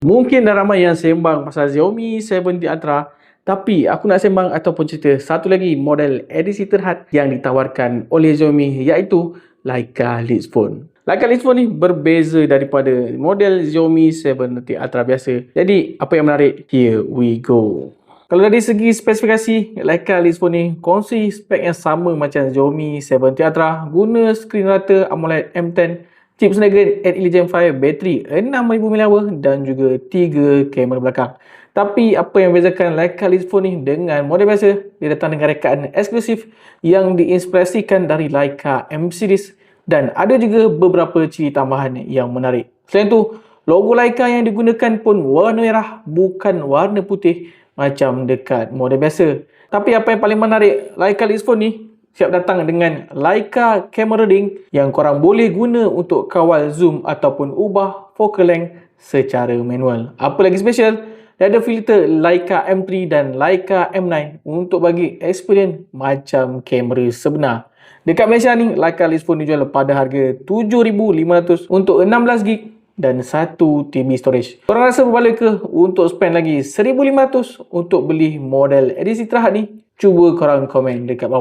Mungkin dah ramai yang sembang pasal Xiaomi 7T Ultra, tapi aku nak sembang ataupun cerita satu lagi model edisi terhad yang ditawarkan oleh Xiaomi, iaitu Leica Lead Phone. Leica Lead Phone ni berbeza daripada model Xiaomi 7T Ultra biasa. Jadi, apa yang menarik? Here we go. Kalau dari segi spesifikasi, Leica Lead Phone ni kongsi spek yang sama macam Xiaomi 7T Ultra, guna skrin rata AMOLED M10, chip Snapdragon 8 Gen 5, bateri 6000 mAh dan juga 3 kamera belakang. Tapi apa yang membezakan Leica Lead Phone ni dengan model biasa? Dia datang dengan rekaan eksklusif yang diinspirasikan dari Leica M series dan ada juga beberapa ciri tambahan yang menarik. Selain tu, logo Leica yang digunakan pun warna merah, bukan warna putih macam dekat model biasa. Tapi apa yang paling menarik, Leica Lead Phone ni siap datang dengan Leica Camera Ring yang korang boleh guna untuk kawal zoom ataupun ubah focal length secara manual. Apa lagi special? Dia ada filter Leica M3 dan Leica M9 untuk bagi experience macam kamera sebenar. Dekat Malaysia ni, Leica Lead Phone dijual pada harga RM7,500 untuk 16GB dan 1TB storage. Korang rasa berbalik ke untuk spend lagi RM1,500 untuk beli model edisi terhad ni? Cuba korang komen dekat bawah.